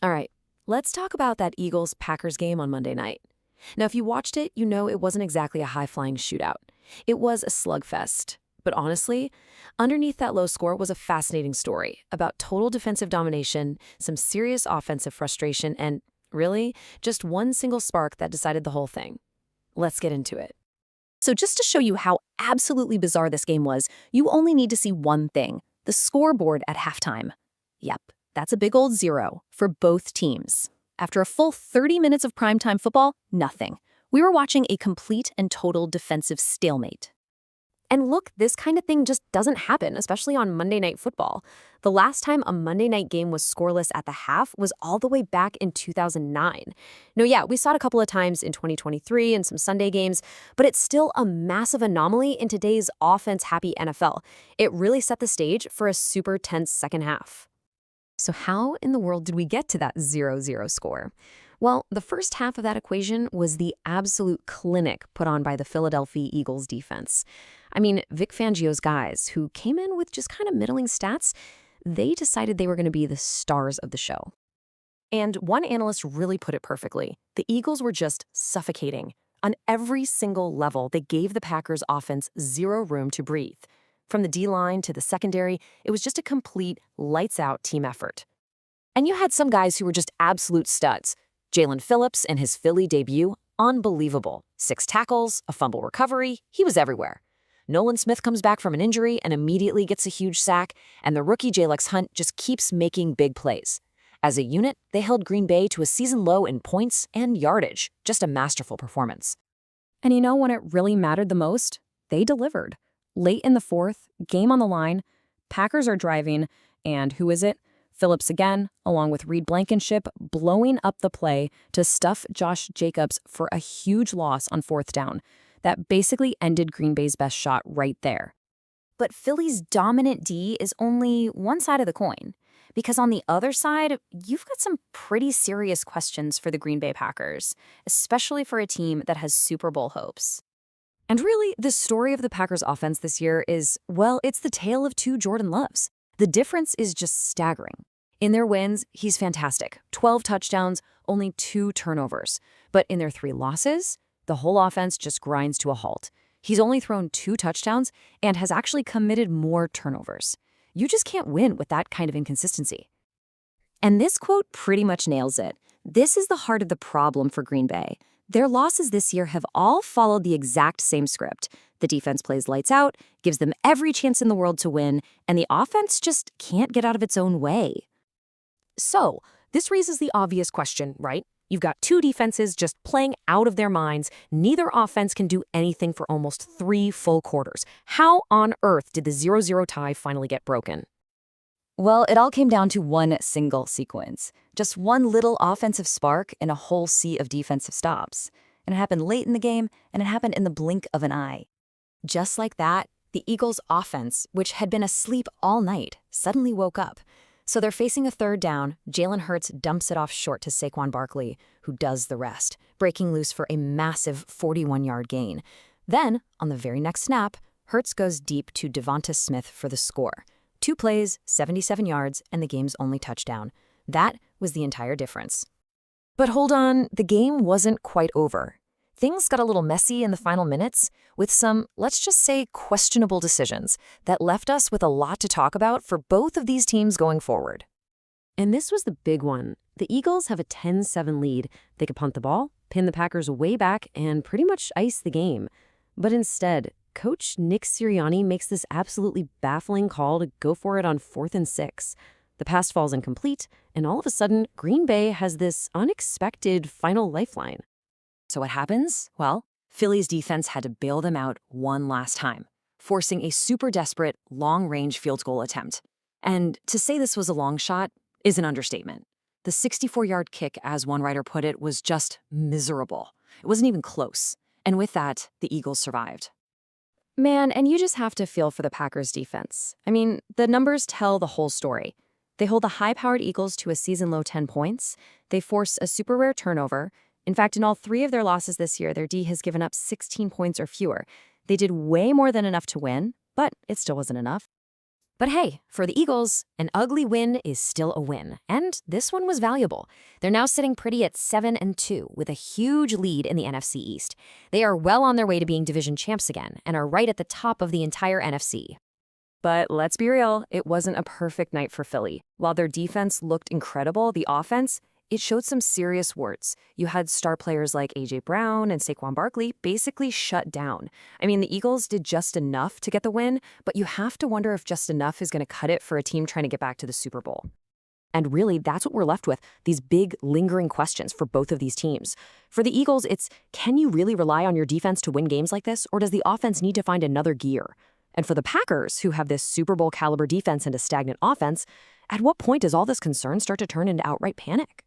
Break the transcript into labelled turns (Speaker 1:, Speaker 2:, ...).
Speaker 1: All right, let's talk about that Eagles-Packers game on Monday night. Now, if you watched it, you know it wasn't exactly a high-flying shootout. It was a slugfest. But honestly, underneath that low score was a fascinating story about total defensive domination, some serious offensive frustration, and, really, just one single spark that decided the whole thing. Let's get into it.
Speaker 2: So just to show you how absolutely bizarre this game was, you only need to see one thing: the scoreboard at halftime. Yep, that's a big old 0 for both teams. After a full 30 minutes of primetime football, nothing. We were watching a complete and total defensive stalemate.
Speaker 1: And look, this kind of thing just doesn't happen, especially on Monday Night Football. The last time a Monday night game was scoreless at the half was all the way back in 2009. No, yeah, we saw it a couple of times in 2023 and some Sunday games, but it's still a massive anomaly in today's offense-happy NFL. It really set the stage for a super tense second half. So how in the world did we get to that 0-0 score? Well, the first half of that equation was the absolute clinic put on by the Philadelphia Eagles defense. I mean, Vic Fangio's guys, who came in with just kind of middling stats, they decided they were going to be the stars of the show. And one analyst really put it perfectly. The Eagles were just suffocating. On every single level, they gave the Packers' offense zero room to breathe. From the D-line to the secondary, it was just a complete lights-out team effort. And you had some guys who were just absolute studs. Jalen Phillips in his Philly debut, unbelievable. 6 tackles, a fumble recovery, he was everywhere. Nolan Smith comes back from an injury and immediately gets a huge sack, and the rookie Jalex Hunt just keeps making big plays. As a unit, they held Green Bay to a season low in points and yardage, just a masterful performance.
Speaker 2: And you know when it really mattered the most? They delivered. Late in the fourth, game on the line, Packers are driving, and who is it? Phillips again, along with Reed Blankenship, blowing up the play to stuff Josh Jacobs for a huge loss on 4th down. That basically ended Green Bay's best shot right there. But Philly's dominant D is only one side of the coin, because on the other side, you've got some pretty serious questions for the Green Bay Packers, especially for a team that has Super Bowl hopes.
Speaker 1: And really, the story of the Packers offense this year is, well, it's the tale of 2 Jordan Loves. The difference is just staggering. In their wins, he's fantastic. 12 touchdowns, only 2 turnovers. But in their 3 losses, the whole offense just grinds to a halt. He's only thrown 2 touchdowns and has actually committed more turnovers. You just can't win with that kind of inconsistency.
Speaker 2: And this quote pretty much nails it. This is the heart of the problem for Green Bay. Their losses this year have all followed the exact same script. The defense plays lights out, gives them every chance in the world to win, and the offense just can't get out of its own way.
Speaker 1: So, this raises the obvious question, right? You've got 2 defenses just playing out of their minds. Neither offense can do anything for almost 3 full quarters. How on earth did the 0-0 tie finally get broken?
Speaker 2: Well, it all came down to one single sequence. Just one little offensive spark in a whole sea of defensive stops. And it happened late in the game, and it happened in the blink of an eye. Just like that, the Eagles' offense, which had been asleep all night, suddenly woke up. So they're facing a 3rd down. Jalen Hurts dumps it off short to Saquon Barkley, who does the rest, breaking loose for a massive 41-yard gain. Then, on the very next snap, Hurts goes deep to Devonta Smith for the score. 2 plays, 77 yards, and the game's only touchdown. That was the entire difference. But hold on, the game wasn't quite over. Things got a little messy in the final minutes with some, let's just say, questionable decisions that left us with a lot to talk about for both of these teams going forward. And this was the big one. The Eagles have a 10-7 lead. They could punt the ball, pin the Packers way back, and pretty much ice the game. But instead, Coach Nick Sirianni makes this absolutely baffling call to go for it on 4th and 6. The pass falls incomplete, and all of a sudden, Green Bay has this unexpected final lifeline. So what happens? Well, Philly's defense had to bail them out one last time, forcing a super desperate long-range field goal attempt. And to say this was a long shot is an understatement. The 64-yard kick, as one writer put it, was just miserable. It wasn't even close. And with that, the Eagles survived. Man, and you just have to feel for the Packers' defense. I mean, the numbers tell the whole story. They hold the high-powered Eagles to a season-low 10 points. They force a super rare turnover. In fact, in all 3 of their losses this year, their D has given up 16 points or fewer. They did way more than enough to win, but it still wasn't enough.
Speaker 1: But hey, for the Eagles, an ugly win is still a win, and this one was valuable. They're now sitting pretty at 7-2 with a huge lead in the NFC East. They are well on their way to being division champs again and are right at the top of the entire NFC.
Speaker 2: But let's be real, it wasn't a perfect night for Philly. While their defense looked incredible, the offense, it showed some serious warts. You had star players like A.J. Brown and Saquon Barkley basically shut down. I mean, the Eagles did just enough to get the win, but you have to wonder if just enough is going to cut it for a team trying to get back to the Super Bowl. And really, that's what we're left with, these big, lingering questions for both of these teams. For the Eagles, it's, can you really rely on your defense to win games like this, or does the offense need to find another gear? And for the Packers, who have this Super Bowl caliber defense and a stagnant offense, at what point does all this concern start to turn into outright panic?